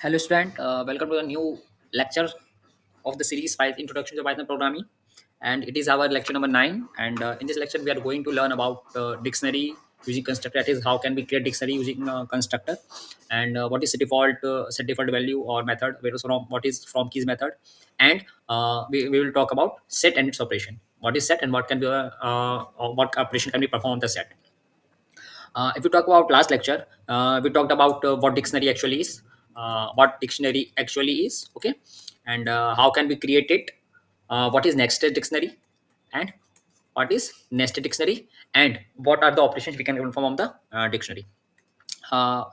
Hello, student. Welcome to the new lecture of the series Introduction to Python Programming, and it is our lecture number 9. And in this lecture, we are going to learn about dictionary using constructor. That is, how can we create dictionary using constructor, and what is set default value or method. Where is from what is from keys method, and we will talk about set and its operation. What is set and what can be or what operation can be performed on the set. If you talk about last lecture, we talked about what dictionary actually is, okay, and how can we create it, what is nested dictionary, and what is nested dictionary, and what are the operations we can perform on the dictionary.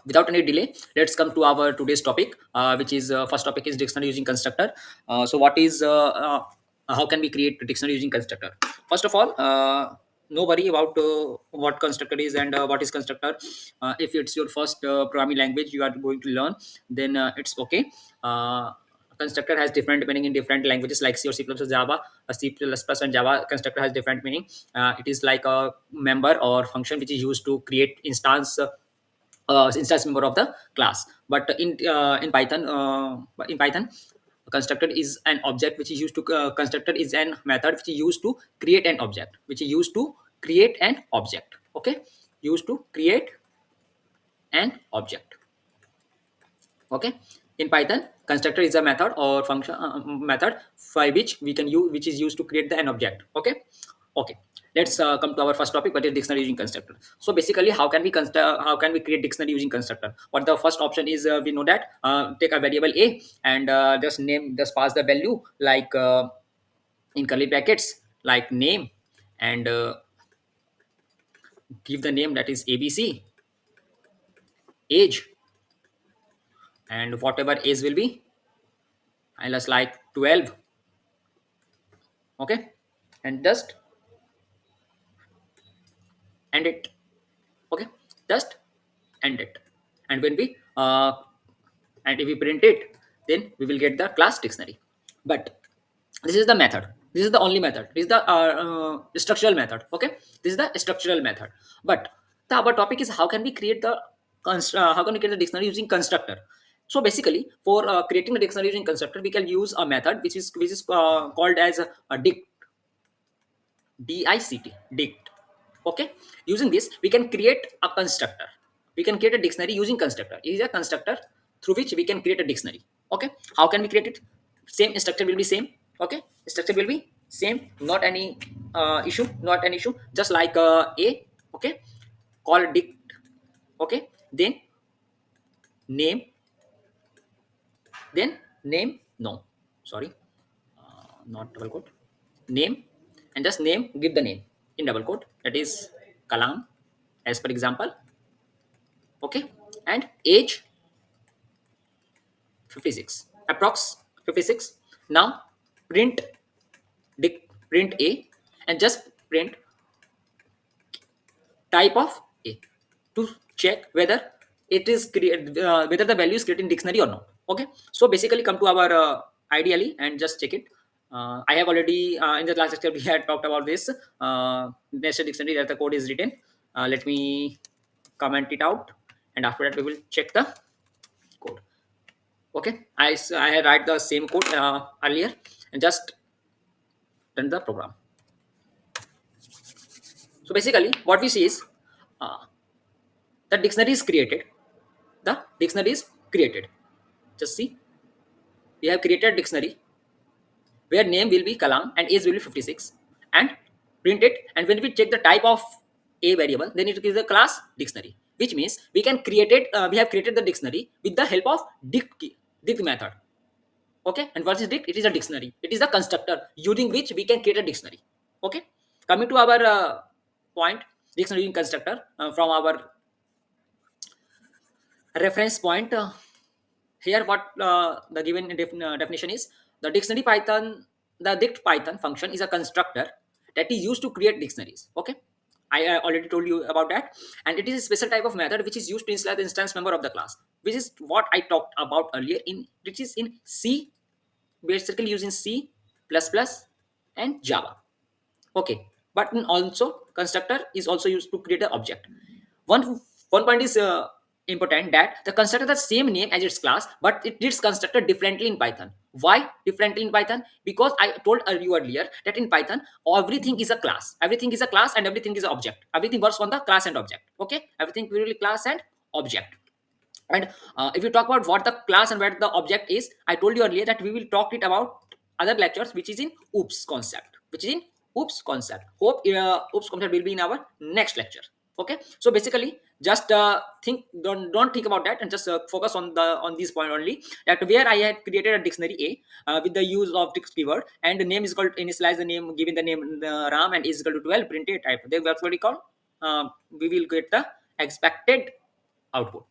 Without any delay, let's come to our today's topic, which is first topic is dictionary using constructor. How can we create a dictionary using constructor? First of all, no worry about what constructor is and what is constructor. If it's your first programming language you are going to learn, then it's okay. uh, Constructor has different meaning in different languages like C or C++, Java. C++ and Java constructor has different meaning. It is like a member or function which is used to create instance member of the class. But in Python, constructor is an object which is used to constructor is an method which is used to create an object, okay, used to create an object, okay. In Python, constructor is a method or function method by which we can use which is used to create an object, okay. Okay, let's come to our first topic, what is dictionary using constructor. So basically, how can we create dictionary using constructor? What the first option is, we know that take a variable a and just pass the value like in curly brackets like name, and give the name that is abc, age, and whatever age will be, and let's like 12, okay, and just end it, okay, just end it. And when we and if we print it, then we will get the class dictionary. But this is the method, this is the only method, this is the structural method, okay. This is the structural method. But our topic is how can we create the how can we create the dictionary using constructor. So basically, for creating the dictionary using constructor, we can use a method which is called as a dict. Okay, using this we can create a constructor, we can create a dictionary using constructor. It is a constructor through which we can create a dictionary, okay. How can we create it? Same structure will be same, okay, structure will be same, not any issue, not an issue, just like a, okay, call dict, okay, then name, then name, no, sorry, not double quote, name, and just name, give the name in double quote, that is kalam, as per example, okay, and age 56, approx 56. Now print print a, and just print type of a to check whether whether the value is created in dictionary or not, okay. So basically come to our ideally and just check it. I have already in the last lecture we had talked about this nested dictionary that the code is written. Let me comment it out, and after that we will check the code, okay. I had write the same code earlier, and just run the program. So basically what we see is uh, the dictionary is created, the dictionary is created. Just see, we have created dictionary where name will be kalam and age will be 56, and print it. And when we check the type of a variable, then it is the class dictionary, which means we can create it, we have created the dictionary with the help of dict method, okay. And what is dict? It is a dictionary, it is a constructor using which we can create a dictionary, okay. Coming to our point, dictionary using constructor, from our reference point, here what the given definition is: the dictionary python, the dict python function is a constructor that is used to create dictionaries, okay. I already told you about that. And it is a special type of method which is used to initialize the instance member of the class, which is what I talked about earlier, in which is in C, basically using C plus plus and Java, okay. But also constructor is also used to create an object. one One point is important that the constructor the same name as its class, but it is constructed differently in Python. Why differently in Python? Because I told you earlier that in Python everything is a class. Everything is a class and everything is an object. Everything works on the class and object. Okay, everything purely class and object. And if you talk about what the class and what the object is, I told you earlier that we will talk it about other lectures, which is in OOPS concept, which is in OOPS concept. Hope OOPS concept will be in our next lecture. Okay, so basically just think, don't think about that, and just focus on this point only, that where I had created a dictionary A with the use of this keyword, and the name is called initialize the name, giving the name RAM, and is equal to 12, print it type. Then that's what we call, we will get the expected output.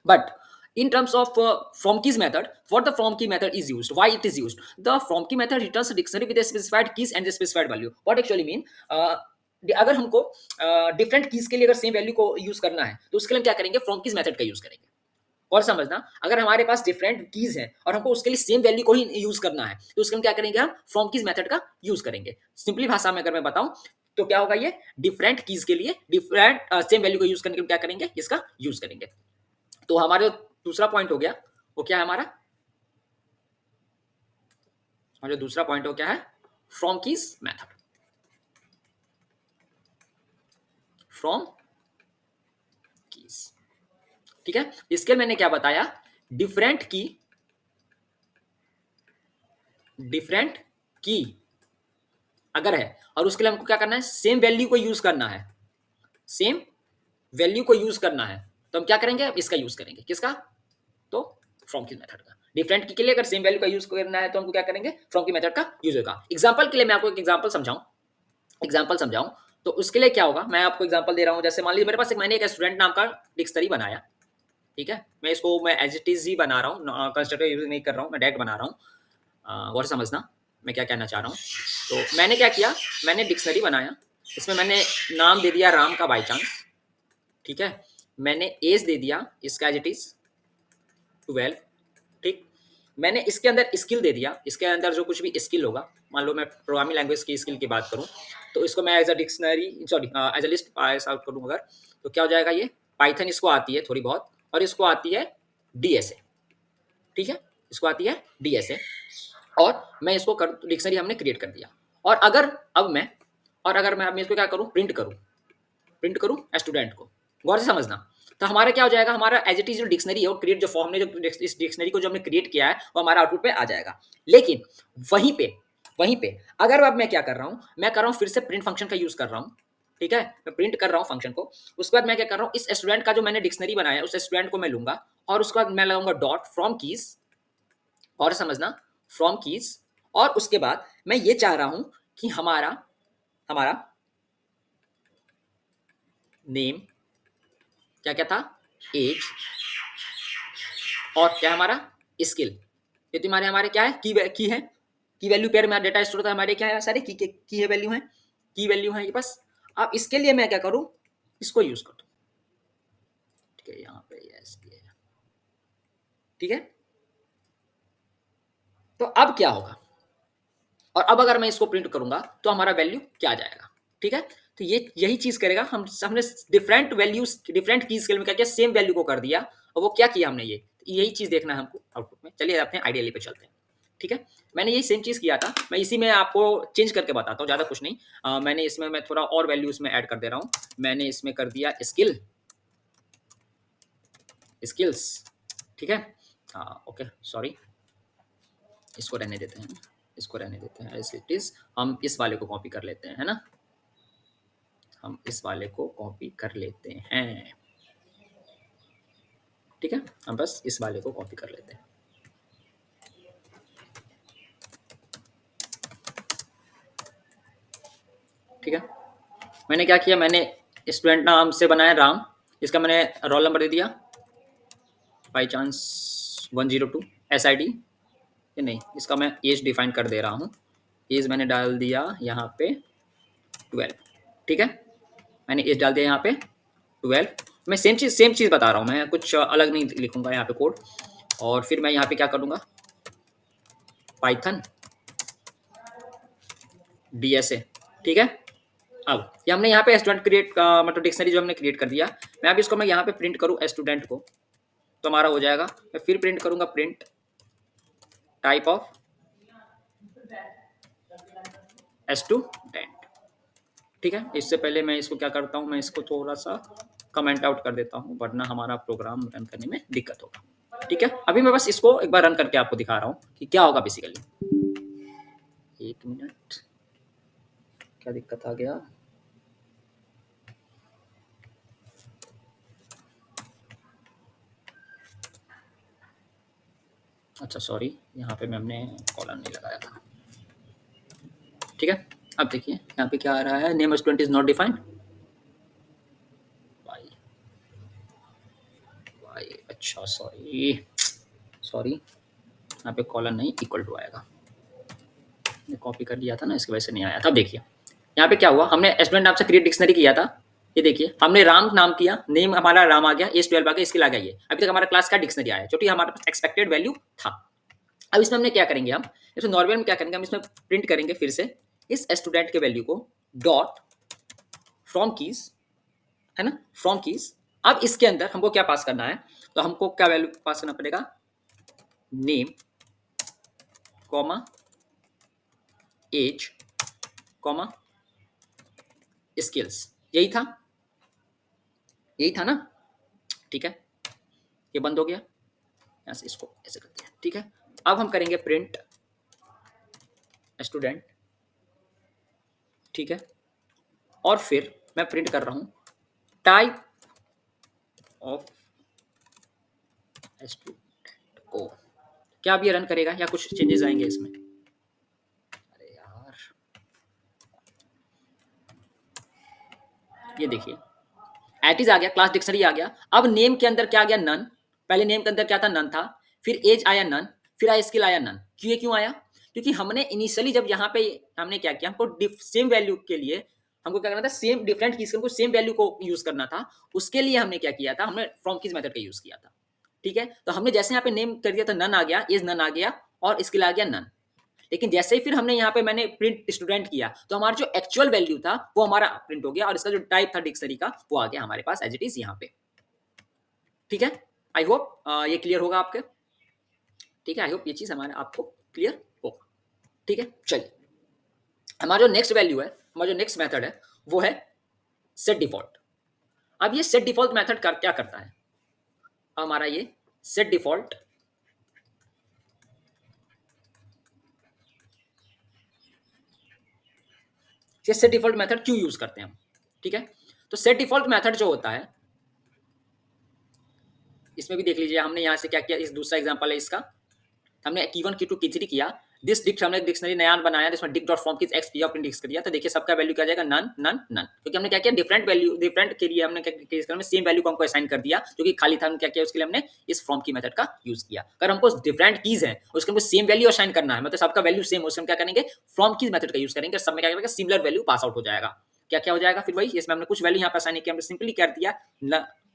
But in terms of from keys method, what the from key method is used, why it is used? The from key method returns a dictionary with a specified keys and a specified value. What actually mean? अगर हमको different keys के लिए अगर same value को use करना है, तो उसके लिए हम क्या करेंगे? फ्रॉम कीज मेथड का यूज करेंगे. और समझना, अगर हमारे पास डिफरेंट कीज है और हमको उसके लिए सेम वैल्यू को ही यूज करना है, तो उसके लिए क्या करेंगे? हम फ्रॉम कीज मेथड का यूज करेंगे. सिंपली भाषा में अगर मैं बताऊं तो क्या होगा? ये डिफरेंट कीज के लिए डिफरेंट सेम वैल्यू को यूज करने के लिए क्या करेंगे? इसका यूज करेंगे. तो हमारे दूसरा पॉइंट हो गया, वो क्या है हमारा? और जो दूसरा पॉइंट हो क्या है? From keys method. From keys, ठीक है. इसके मैंने क्या बताया? डिफरेंट की अगर है और उसके लिए हमको क्या करना है? सेम वैल्यू को यूज करना है. सेम वैल्यू को यूज करना है, तो हम क्या करेंगे? इसका यूज करेंगे. किसका? तो फ्रॉम की मेथड का. डिफरेंट की के लिए अगर सेम वैल्यू का यूज करना है, तो हमको क्या करेंगे? फ्रॉम की मेथड का यूज होगा. एग्जांपल के लिए मैं आपको एक एग्जांपल समझाऊं तो उसके लिए क्या होगा? मैं आपको एग्जांपल दे रहा हूं. जैसे मान लीजिए मेरे पास मैंने एक स्टूडेंट नाम का डिक्शनरी बनाया, ठीक है. मैं एज इट इज ही बना रहा हूँ, कंस्ट्रक्टर यूज नहीं कर रहा हूँ, मैं डायरेक्ट बना रहा हूँ. गौर से समझना मैं क्या कहना चाह रहा हूँ. तो मैंने क्या किया? मैंने डिक्शनरी बनाया, इसमें मैंने नाम दे दिया राम का बाई चांस, ठीक है. मैंने एज दे दिया इसका एज इट इज 12, ठीक. मैंने इसके अंदर स्किल दे दिया, इसके अंदर जो कुछ भी स्किल होगा, मान लो मैं प्रोग्रामिंग लैंग्वेज की स्किल की बात करूं, तो इसको मैं as a dictionary, sorry as a list pass out करूं अगर, तो क्या हो जाएगा? ये पाइथन इसको आती है थोड़ी बहुत, और इसको आती है डीएसए, ठीक है. इसको आती है डीएसए, और मैं इसको डिक्शनरी हमने क्रिएट कर दिया. और अगर मैं इसको क्या करूं? प्रिंट करूं स्टूडेंट को. गौर से समझना. तो हमारा क्या हो जाएगा? हमारा एज इट इज जो डिक्शनरी है, वो क्रिएट जो फॉर्म ने जो इस डिक्शनरी को जो हमने क्रिएट किया है, वो हमारा आउटपुट पे आ जाएगा. लेकिन वहीं पे अगर अब मैं क्या कर रहा हूं? मैं कर रहा हूं फिर से प्रिंट फंक्शन का यूज कर रहा हूं, ठीक है. मैं प्रिंट कर रहा हूं फंक्शन को. उसके बाद मैं क्या कर रहा हूं? इस स्टूडेंट का जो मैंने डिक्शनरी बनाया है, उस स्टूडेंट को मैं लूंगा, और उसके बाद मैं लगाऊंगा डॉट फ्रॉम कीज. और समझना, फ्रॉम कीज. और उसके बाद मैं ये चाह रहा हूं कि हमारा नेम क्या क्या था? एज. और क्या हमारा? स्किल. ये तो हमारे क्या है? की है. की वैल्यू पेयर में डेटा स्टोर होता है हमारे. क्या है? सारे की है वैल्यू है, की वैल्यू है ये बस. अब इसके लिए मैं क्या करूं? इसको यूज कर दूं, ठीक है. यहाँ पे यस, ठीक है. तो अब क्या होगा? और अब अगर मैं इसको प्रिंट करूंगा तो हमारा वैल्यू क्या आ जाएगा? ठीक है. तो ये यही चीज करेगा. हमने डिफरेंट वैल्यूज, डिफरेंट की स्केल में क्या किया? सेम वैल्यू को कर दिया. और वो क्या किया हमने? यही चीज देखना है हमको आउटपुट में. चलिए अपने आइडियली पे चलते हैं, ठीक है. मैंने यही सेम चीज किया था. मैं इसी में आपको चेंज करके बताता हूँ, ज्यादा कुछ नहीं. मैंने इसमें मैं थोड़ा और वैल्यू इसमें ऐड कर दे रहा हूँ. मैंने इसमें कर दिया स्किल्स, ठीक है. ओके, सॉरी, इसको रहने देते हैं, एज इट इज. हम इस वाले को कॉपी कर लेते हैं, है ना. हम इस वाले को कॉपी कर लेते हैं, ठीक है. हम बस इस वाले को कॉपी कर लेते हैं, ठीक है. मैंने क्या किया? मैंने स्टूडेंट नाम से बनाया राम. इसका मैंने रोल नंबर दे दिया बाई चांस 102 SID. ये नहीं, इसका मैं एज डिफाइन कर दे रहा हूँ. एज मैंने डाल दिया यहाँ पे 12, ठीक है. मैंने एज डाल दिया यहाँ पे 12. मैं सेम चीज़ बता रहा हूँ, मैं कुछ अलग नहीं लिखूंगा यहाँ पे कोड. और फिर मैं यहाँ पे क्या करूँगा? पाइथन DSA, ठीक है. अब ये हमने यहाँ पे स्टूडेंट क्रिएट मतलब डिक्शनरी जो हमने क्रिएट कर दिया। मैं अब इसको मैं यहाँ पे प्रिंट करूँ स्टूडेंट को, तो हमारा हो जाएगा। मैं फिर प्रिंट करूंगा प्रिंट टाइप ऑफ स्टूडेंट। ठीक है, इससे पहले मैं इसको क्या करता हूँ, मैं इसको थोड़ा सा कमेंट आउट कर देता हूँ, वरना हमारा प्रोग्राम रन करने में दिक्कत होगा। ठीक है, अभी मैं बस इसको एक बार रन करके आपको दिखा रहा हूँ कि क्या होगा बेसिकली। एक मिनट, क्या दिक्कत आ गया। अच्छा सॉरी, यहाँ पे हमने कॉलम नहीं लगाया था। ठीक है, अब देखिए यहाँ पे क्या आ रहा है, name student is not defined. Why why, अच्छा सॉरी सॉरी, यहाँ पे कॉलम नहीं इक्वल टू आएगा, मैं कॉपी कर लिया था ना, इसकी वजह से नहीं आया था। अब देखिए यहाँ पे क्या हुआ, हमने स्टूडेंट नाम से क्रिएट डिक्शनरी किया था। ये देखिए हमने राम नाम किया, नेम हमारा राम आ गया, एज 12 आ गया, इसके लगा ये। अभी तक हमारा क्लास का डिक्शनरी आया, जो कि हमारे पास एक्सपेक्टेड वैल्यू था। अब इसमें हमने क्या करेंगे, हम इसमें नॉर्मल में क्या करेंगे, हम इसमें प्रिंट करेंगे फिर से इस स्टूडेंट के value co dot from keys, है ना, फ्रॉम कीज। अब इसके अंदर हमको क्या पास करना है, तो हमको क्या वैल्यू पास करना पड़ेगा, name comma age comma skills. यही था, यही था ना। ठीक है, ये बंद हो गया, यहाँ से इसको ऐसे करते हैं। ठीक है, अब हम करेंगे प्रिंट स्टूडेंट। ठीक है, और फिर मैं प्रिंट कर रहा हूं टाइप ऑफ स्टूडेंट को। क्या अब ये रन करेगा या कुछ चेंजेस आएंगे इसमें? अरे यार, ये देखिए एटिज आ गया, क्लास डिक्शनरी आ गया। अब नेम के अंदर क्या आ गया, नन। पहले नेम के अंदर क्या था, नन था। फिर एज आया नन, फिर आया स्किल आया नन। क्यों, ये क्यों आया, क्योंकि हमने इनिशियली जब यहाँ पे हमने क्या किया, हमको सेम वैल्यू के लिए हमको क्या करना था, सेम डिफरेंट कीज को सेम वैल्यू को यूज करना था। उसके लिए हमने क्या किया था, हमने फ्रॉम कीज मेथड का यूज किया था। ठीक है, तो हमने जैसे यहाँ पे नेम कर दिया था, नन आ गया, एज नन आ गया, और स्किल आ गया नन। लेकिन जैसे ही फिर हमने यहाँ पे मैंने प्रिंट स्टूडेंट किया, तो हमारा जो एक्चुअल वैल्यू था वो हमारा प्रिंट हो गया, और इसका जो टाइप था डिक्शनरी का वो आ गया हमारे पास एज इट इज यहाँ पे। ठीक है, आई होप ये क्लियर होगा आपके। ठीक है, आई होप ये चीज हमारे आपको क्लियर होगा। ठीक है, चलिए हमारा जो नेक्स्ट वैल्यू है, हमारा जो नेक्स्ट मेथड है वो है सेट डिफॉल्ट। अब ये सेट डिफॉल्ट मेथड क्या करता है, हमारा ये set default set default method क्यों यूज करते हैं हम। ठीक है, तो सेट डिफॉल्ट मेथड जो होता है, इसमें भी देख लीजिए हमने यहाँ से क्या किया, इस दूसरा एग्जांपल है इसका, हमने की 1 की 2 की 3 किया। दिस डिक्ट हमने डिक्शनरी नया बनाया, जिसमें डिक डॉट फॉर्म की एक्स किया, प्रिंट डिक्स किया, तो देखिए सबका वैल्यू क्या जाएगा, नन नन नन। क्योंकि हमने क्या किया, डिफरेंट वैल्यू डिफरेंट के लिए हमने क्या सेम वैल्यू को हमको असाइन कर दिया, जो कि खाली था। हमने क्या किया, उसके लिए हमने इस फ्रॉम की मेथड का यूज किया। अगर हमको डिफरेंट कीज है उसके हमको सेम वैल्यू असाइन करना है, मतलब सबका वैल्यू सेम, उसमें क्या करेंगे, फ्रॉम की मेथड का यूज करेंगे, सब में क्या करेंगे, सिमिलर वैल्यू पास आउट हो जाएगा। क्या क्या हो जाएगा फिर वही, इसमें हमने कुछ वैल्यू यहाँ पर असाइन किया, हमने सिंपली कर दिया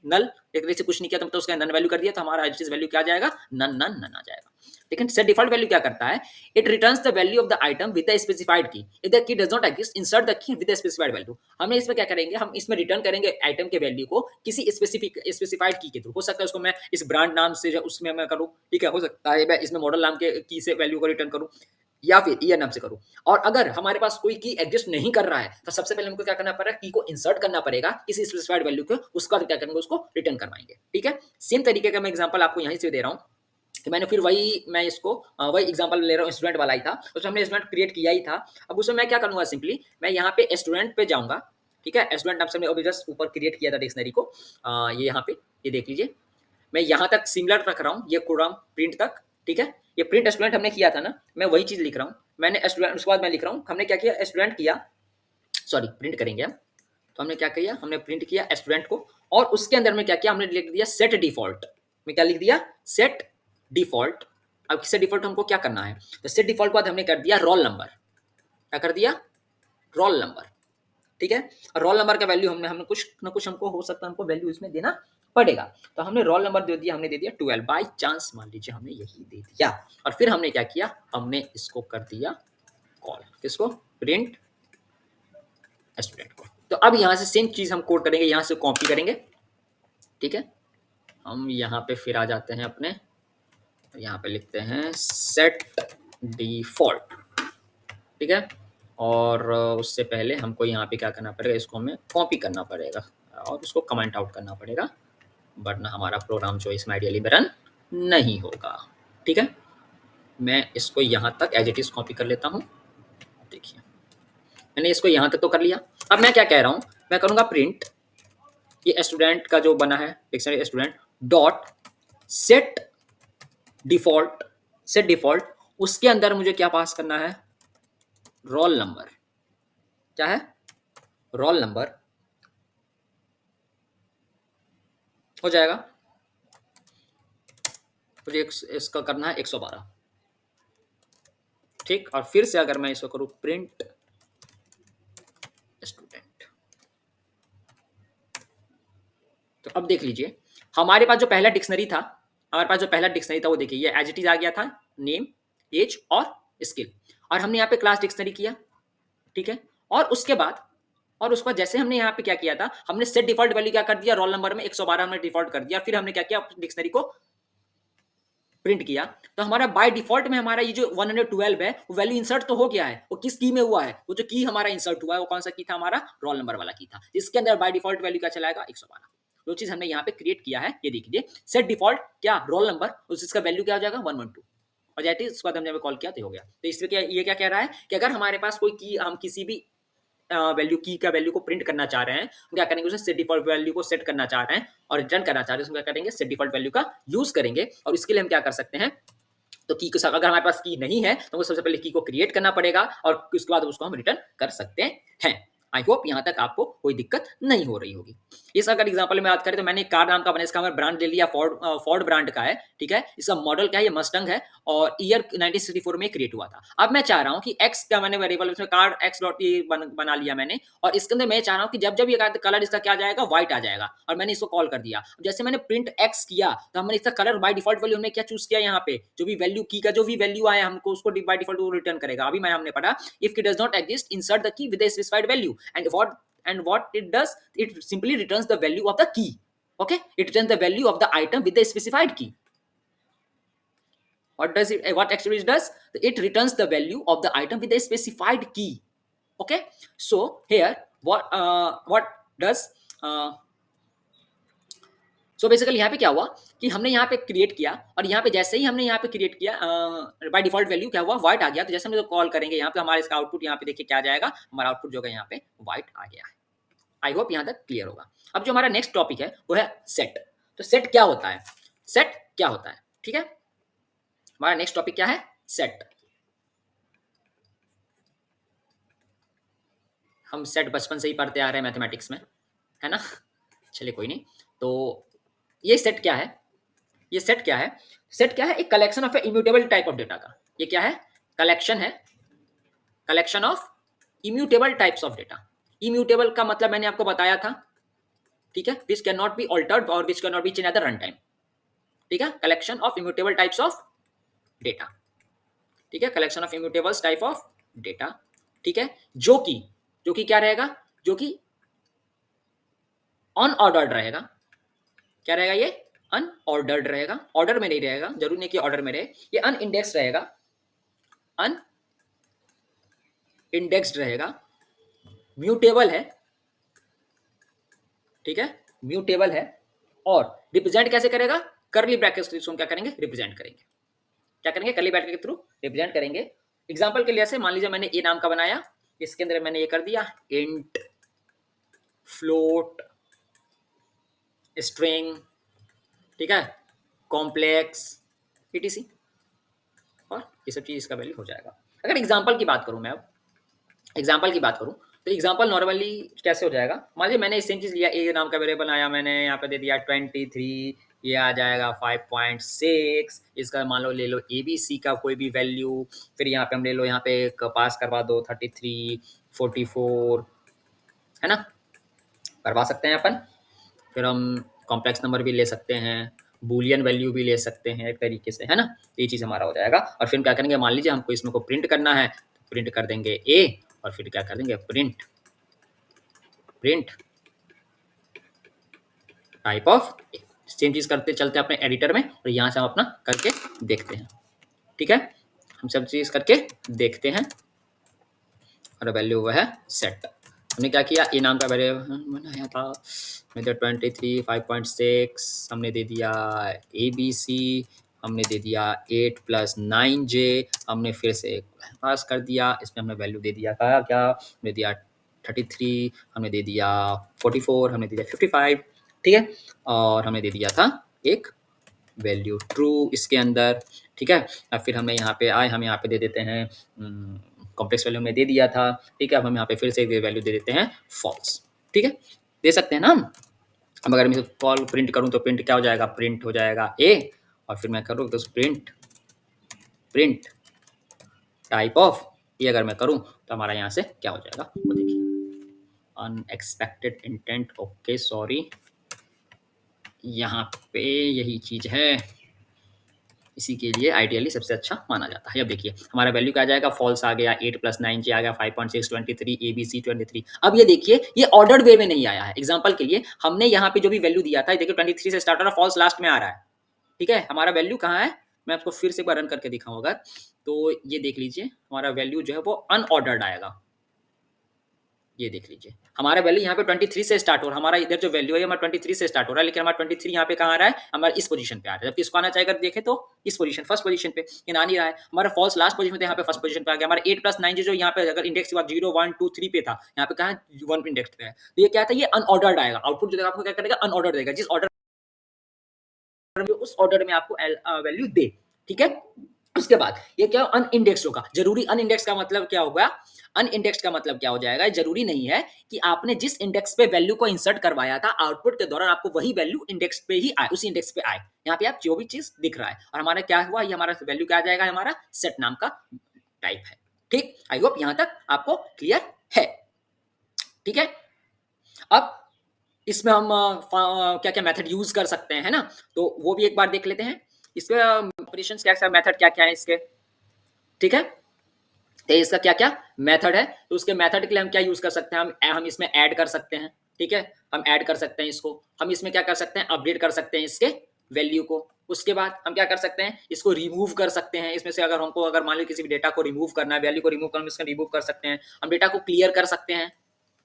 नल, एक तरह से कुछ नहीं किया, तो उसका नन वैल्यू कर दिया, तो हमारा एज वैल्यू क्या आ जाएगा, नन नन नन आ जाएगा। लेकिन सेट डिफॉल्ट वैल्यू क्या करता है, it returns the value of the item with the specified key. If the key does not exist, insert the key with the specified value. हमें इसमें क्या करेंगे, हम इसमें रिटर्न करेंगे आइटम के वैल्यू को किसी स्पेसिफाइड की के थ्रू। हो सकता है उसको मैं इस ब्रांड नाम से उसमें मैं करूँ, ठीक है, हो सकता है मैं इसमें मॉडल नाम के की से वैल्यू को रिटर्न करूँ, या फिर ईयर नाम से करूं। और अगर हमारे पास कोई की एग्जिस्ट नहीं कर रहा है, तो सबसे पहले हमको क्या करना पड़ेगा, की को इंसर्ट करना पड़ेगा किसी स्पेसिफाइड वैल्यू को, उसका क्या करेंगे, उसको रिटर्न करवाएंगे। ठीक है, सेम तरीके का मैं एग्जांपल आपको यहीं से दे रहा हूं कि मैंने फिर वही मैं इसको वही एग्जांपल ले रहा हूँ, स्टूडेंट वाला ही था, उसमें हमने स्टूडेंट क्रिएट किया ही था। अब उसमें मैं क्या करूंगा, सिंपली मैं यहाँ पे स्टूडेंट पे जाऊंगा। ठीक है, स्टूडेंट नाम से हमने अभी जस्ट ऊपर क्रिएट किया था डिक्शनरी को, ये यहाँ पे ये देख लीजिए, मैं यहाँ तक सिमिलर रख रहा हूँ, ये कोडम प्रिंट तक। ठीक है, ये प्रिंट स्टूडेंट हमने किया था ना, मैं वही चीज लिख रहा हूँ। मैंने स्टूडेंट, उसके बाद मैं लिख रहा हूँ हमने क्या किया, स्टूडेंट किया, सॉरी प्रिंट करेंगे हम। तो हमने क्या किया, हमने प्रिंट किया स्टूडेंट को, और उसके अंदर में क्या किया, हमने लिख दिया सेट डिफॉल्ट। में क्या लिख दिया, सेट डिफॉल्ट। अब सेट डिफॉल्ट हमको क्या करना है, तो सेट डिफॉल्ट के बाद हमने कर दिया रोल नंबर। क्या कर दिया, रोल नंबर। ठीक है, रोल नंबर का वैल्यू हमने हमने कुछ ना कुछ हमको हो सकता है हमको वैल्यू इसमें देना पड़ेगा। तो हमने रोल नंबर दे दिया, हमने दे दिया 12 बाई चांस, मान लीजिए हमने यही दे दिया। और फिर हमने क्या किया, हमने इसको कर दिया कॉल, किसको, प्रिंट स्टूडेंट को। तो अब यहाँ से सेम चीज़ हम कोड करेंगे, यहाँ से कॉपी करेंगे, ठीक है। हम यहाँ पे फिर आ जाते हैं अपने, यहाँ पे लिखते हैं सेट डिफॉल्ट, ठीक है। और उससे पहले हमको यहाँ पे क्या करना पड़ेगा, इसको हमें कॉपी करना पड़ेगा और उसको कमेंट आउट करना पड़ेगा, वरना हमारा प्रोग्राम जो इसमें आइडियली में रन नहीं होगा, ठीक है। मैं इसको यहाँ तक एज इट इज़ कॉपी कर लेता हूँ। देखिए मैंने इसको यहाँ तक तो कर लिया। अब मैं क्या कह रहा हूँ, मैं करूँगा प्रिंट, ये स्टूडेंट का जो बना है dictionary student dot set default, set default, उसके अंदर मुझे क्या पास करना है, रोल नंबर। क्या है, रोल नंबर हो जाएगा, मुझे इसका करना है 112, ठीक। और फिर से अगर मैं इसको करूँ प्रिंट स्टूडेंट, तो अब देख लीजिए हमारे पास जो पहला डिक्शनरी था, हमारे पास जो पहला डिक्शनरी था वो देखिए ये एज इट इज आ गया था, नेम, एज और स्किल, और हमने यहाँ पे क्लास डिक्शनरी किया, ठीक है। और उसके बाद जैसे हमने यहाँ पे क्या किया था, हमने सेट डिफॉल्ट वैल्यू क्या कर दिया, रोल नंबर में 112 हमने डिफॉल्ट कर दिया, फिर हमने क्या किया, डिक्शनरी को प्रिंट किया। तो हमारा बाय डिफॉल्ट में हमारा ये जो 112 है वो वैल्यू इंसर्ट तो हो गया है, वो किस की में हुआ है, वो जो की हमारा इंसर्ट हुआ है वो कौन सा की था, हमारा रोल नंबर वाला की था, इसके अंदर बाय डिफॉल्ट वैल्यू क्या चलाएगा, 112। जो चीज हमने यहाँ पे क्रिएट किया है ये देखिए, सेट डिफॉल्ट क्या रोल नंबर, उसका वैल्यू क्या हो जाएगा 112, और जैसे उसके बाद हमने कॉल किया तो हो गया। तो इसमें क्या, ये क्या कह रहा है कि अगर हमारे पास कोई की, हम किसी भी वैल्यू की का वैल्यू को प्रिंट करना चाह रहे हैं, हम क्या करेंगे, उसे सेट डिफॉल्ट वैल्यू को सेट करना चाह रहे हैं और रिटर्न करना चाह रहे हैं, उसमें क्या करेंगे, सेट डिफॉल्ट वैल्यू का यूज करेंगे। और इसके लिए हम क्या कर सकते हैं, तो की को अगर हमारे पास की नहीं है तो सबसे पहले की को क्रिएट करना पड़ेगा और उसके बाद उसको हम रिटर्न कर सकते हैं। आई होप यहाँ तक आपको कोई दिक्कत नहीं हो रही होगी। इस अगर एग्जांपल में बात करें तो मैंने एक कार नाम का बना, इसका हमने ब्रांड ले लिया, फोर्ड ब्रांड का है, ठीक है। इसका मॉडल क्या है, ये मस्टंग है और ईयर 1964 में क्रिएट हुआ था। अब मैं चाह रहा हूँ कि एक्स का मैंने वेरिएबल उसमें कार एक्स डॉट बना लिया मैंने, और इसके अंदर मैं चाह रहा हूँ कि जब जब ये कलर इसका क्या जाएगा, व्हाइट आ जाएगा, और मैंने इसको कॉल कर दिया। जैसे मैंने प्रिंट एक्स किया तो हमने इसका कलर बाय डिफॉल्ट वैल्यू हमने क्या चूज किया, यहाँ पे जो भी वैल्यू की का जो भी वैल्यू आया हमको उसको बाय डिफॉल्ट रिटर्न करेगा। अभी मैं हमने पढ़ा इफ की does not exist insert the key with the specified value, and what it does, it simply returns the value of the key. Okay, it returns the value of the item with the specified key. What does it, what actually it does, it returns the value of the item with a specified key. Okay, so here what does so basically यहाँ पे क्या हुआ कि हमने यहाँ पे create किया, और यहाँ पे जैसे ही हमने यहाँ पे क्रिएट किया बाय डिफॉल्ट वैल्यू क्या हुआ, व्हाइट आ गया। तो जैसे हम कॉल करेंगे यहाँ पे हमारे इसका आउटपुट यहाँ पे देखिए क्या जाएगा, हमारा आउटपुट जो है यहाँ पे व्हाइट आ गया है। आई होप यहाँ तक क्लियर होगा। अब जो हमारा नेक्स्ट टॉपिक है वो है सेट। तो सेट क्या होता है, सेट क्या होता है, ठीक है। हमारा नेक्स्ट टॉपिक क्या है, सेट। हम सेट बचपन से ही पढ़ते आ रहे हैं मैथमेटिक्स में, है ना। चलिए कोई नहीं। तो ये सेट क्या है, ये सेट क्या है, सेट क्या है, एक collection of immutable type of data का, ये क्या है, कलेक्शन है, collection of immutable types of data. Immutable का मतलब मैंने आपको बताया था, ठीक है, which can not be altered और which can not be change at the run time, ठीक है। Collection of immutable types of data, ठीक है, collection of immutables type of data, ठीक है। जो कि क्या रहेगा, जो कि अनऑर्डर्ड रहेगा। क्या रहेगा ये, अनऑर्डर्ड रहेगा, ऑर्डर में नहीं रहेगा, जरूरी नहीं कि ऑर्डर में रहे। ये अनइंडेक्स्ड रहेगा, अनइंडेक्स्ड रहेगा, म्यूटेबल है, ठीक है, म्यूटेबल है। और रिप्रेजेंट कैसे करेगा, करली ब्रैकेट्स के थ्रू क्या करेंगे, रिप्रेजेंट करेंगे। क्या करेंगे, करली ब्रैकेट के थ्रू रिप्रेजेंट करेंगे। एग्जांपल के लिए से मान लीजिए मैंने ए नाम का बनाया, इसके अंदर मैंने ये कर दिया इंट, फ्लोट, स्ट्रिंग, ठीक है, कॉम्प्लेक्स, ईटीसी, और ये सब चीज इसका वैल्यू हो जाएगा। अगर एग्जांपल की बात करूं मैं, अब एग्जांपल की बात करूं तो एग्जांपल नॉर्मली कैसे हो जाएगा, मान लीजिए मैंने सेम चीज लिया, ए नाम का वेरिएबल आया, मैंने यहाँ पे दे दिया 23, ये आ जाएगा 5.6, इसका मान लो ले लो ए बी सी का कोई भी वैल्यू, फिर यहाँ पे हम ले लो, यहाँ पे एक पास करवा दो 33, 44, है ना, करवा सकते हैं अपन। फिर हम कॉम्प्लेक्स नंबर भी ले सकते हैं, बूलियन वैल्यू भी ले सकते हैं एक तरीके से, है ना। ये चीज़ हमारा हो जाएगा। और फिर क्या करेंगे, मान लीजिए हमको इसमें को प्रिंट करना है, तो प्रिंट कर देंगे ए, और फिर क्या कर देंगे, print print type of A. Same चीज करते चलते हैं अपने एडिटर में और यहाँ से हम अपना करके देखते हैं। ठीक है, हम सब चीज करके देखते हैं और वैल्यू हुआ है सेट। हमने क्या किया, ए नाम का वेरिएबल बनाया था, मेथड 23 5.6 हमने दे दिया ए बी सी, हमने दे दिया 8 + 9j, हमने फिर से पास कर दिया, इसमें हमने वैल्यू दे दिया था क्या, हमने दिया 33, हमने दे दिया 44, हमने दे दिया 55। ठीक है, और हमने दे दिया था एक वैल्यू ट्रू इसके अंदर। ठीक है, अब फिर हमें यहाँ पे आए, हम यहाँ पे दे देते हैं कॉम्प्लेक्स वैल्यू में दे दिया था। ठीक है, अब हम यहाँ पे फिर से वैल्यू दे देते हैं फॉल्स। ठीक है, दे सकते हैं ना हम। अब अगर मैं कॉल प्रिंट करूँ तो प्रिंट क्या हो जाएगा, प्रिंट हो जाएगा ए, और फिर मैं करूँ तो प्रिंट प्रिंट टाइप ऑफ ये अगर मैं करूँ तो हमारा यहाँ से क्या हो जाएगा वो देखिए, अनएक्सपेक्टेड इंटेंट। ओके सॉरी, यहाँ पे यही चीज़ है, इसी के लिए आइडियली सबसे अच्छा माना जाता है। अब देखिए हमारा वैल्यू क्या आ जाएगा, फॉल्स आ गया, 8 + 9j आ गया, 5.6 23, ए बी सी 23। अब ये देखिए ये ऑर्डर्ड वे में नहीं आया है। एग्जांपल के लिए हमने यहाँ पे जो भी वैल्यू दिया था, देखिए 23 से स्टार्ट हो रहा है, फॉल्स लास्ट में आ रहा है। ठीक है, हमारा वैल्यू कहाँ है, मैं आपको फिर से एक बार रन करके दिखाऊँ अगर, तो ये देख लीजिए हमारा वैल्यू जो है वो अनऑर्डर्ड आएगा। ये देख लीजिए हमारा वैल्यू यहाँ पे 23 से स्टार्ट हो रहा है, हमारा इधर जो वैल्यू है हमारा 23 से स्टार्ट हो रहा है, लेकिन हमारा 23 यहाँ पे कहाँ आ रहा है, हमारा इस पोजीशन पे आ रहा है। जबकि इसको आना चाहिए अगर देखें तो इस पोजीशन फर्स्ट पोजीशन पे, ये आ नहीं रहा है। हमारा फॉल्स लास्ट पोजीशन पे, यहाँ पे फर्स्ट पोजीशन पे आ गया। हमारा 8 + 9 जो यहाँ पे अगर इंडेक्स के बाद 0 1 2 3 पे था, यहाँ पे कहाँ है 1 इंडेक्स पे है। तो ये क्या था, ये अनऑर्डर्ड आएगा आउटपुट, जो आपको क्या करेगा अनऑर्डर देगा, जिस ऑर्डर उस ऑर्डर में आपको वैल्यू दे। ठीक है, उसके बाद ये क्या अनइंडेक्स्ड होगा, जरूरी अनइंडेक्स का मतलब क्या होगा, अनइंडेक्स्ड का मतलब क्या हो जाएगा, जरूरी नहीं है कि आपने जिस इंडेक्स पे वैल्यू को इंसर्ट करवाया था आउटपुट के दौरान आपको वही वैल्यू इंडेक्स पे ही आए, उसी इंडेक्स पे आए। यहाँ पे आप जो भी चीज दिख रहा है और हमारा क्या हुआ, ये हमारा वैल्यू क्या आ जाएगा, हमारा सेट नाम का टाइप है। ठीक, आई होप यहां तक आपको क्लियर है। ठीक है, अब इसमें हम क्या क्या मेथड यूज कर सकते हैं, है ना, तो वो भी एक बार देख लेते हैं। इसमें ऑपरेशंस क्या क्या मेथड क्या क्या है इसके। ठीक है, तो इसका क्या क्या मेथड है, तो उसके मेथड के लिए हम क्या यूज कर सकते हैं, हम इसमें ऐड कर सकते हैं। ठीक है, हम ऐड कर सकते हैं इसको, हम इसमें क्या कर सकते हैं, अपडेट कर सकते हैं इसके वैल्यू को। उसके बाद हम क्या कर सकते हैं, इसको रिमूव कर सकते हैं इसमें से, अगर हमको अगर मान लो किसी भी डेटा को रिमूव करना है, वैल्यू को रिमूव करना है, इसका रिमूव कर सकते हैं। हम डेटा को क्लियर कर सकते हैं।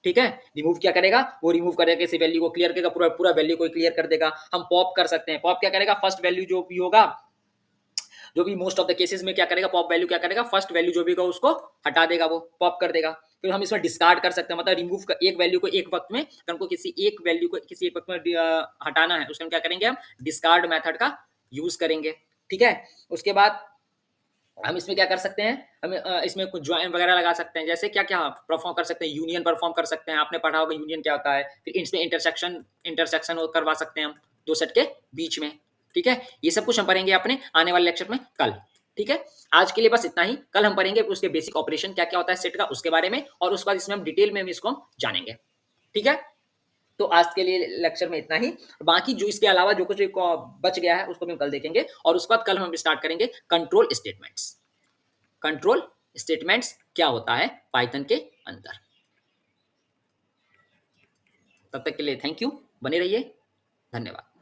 ठीक है, रिमूव क्या करेगा, वो रिमूव करेगा किसी वैल्यू को, क्लियर करेगा पूरा पूरा वैल्यू को क्लियर कर देगा। हम पॉप कर सकते हैं, पॉप क्या करेगा, फर्स्ट वैल्यू जो भी होगा, जो भी मोस्ट ऑफ द केसेस में क्या करेगा, पॉप वैल्यू क्या करेगा, फर्स्ट वैल्यू जो भी होगा उसको हटा देगा, वो पॉप कर देगा। फिर हम इसमें डिस्कार्ड कर सकते हैं, मतलब रिमूव कर एक वैल्यू को एक वक्त में, अगर हमको किसी एक वैल्यू को किसी एक वक्त में हटाना है, उसमें क्या करेंगे, हम डिस्कार्ड मेथड का यूज करेंगे। ठीक है, उसके बाद हम इसमें क्या कर सकते हैं, हम इसमें कुछ ज्वाइन वगैरह लगा सकते हैं, जैसे क्या क्या परफॉर्म कर सकते हैं, यूनियन परफॉर्म कर सकते हैं, आपने पढ़ा होगा यूनियन क्या होता है। फिर इसमें इंटरसेक्शन इंटरसेक्शन करवा सकते हैं हम दो सेट के बीच में। ठीक है, ये सब कुछ हम पढ़ेंगे अपने आने वाले लेक्चर में कल। ठीक है, आज के लिए बस इतना ही, कल हम पढ़ेंगे उसके बेसिक ऑपरेशन क्या क्या होता है सेट का, उसके बारे में, और उसके बाद इसमें हम डिटेल में इसको हम जानेंगे। ठीक है, तो आज के लिए लेक्चर में इतना ही, बाकी जो इसके अलावा जो कुछ भी बच गया है उसको भी हम कल देखेंगे, और उसके बाद कल हम स्टार्ट करेंगे कंट्रोल स्टेटमेंट्स। कंट्रोल स्टेटमेंट्स क्या होता है पाइथन के अंदर। तब तक के लिए थैंक यू, बने रहिए, धन्यवाद।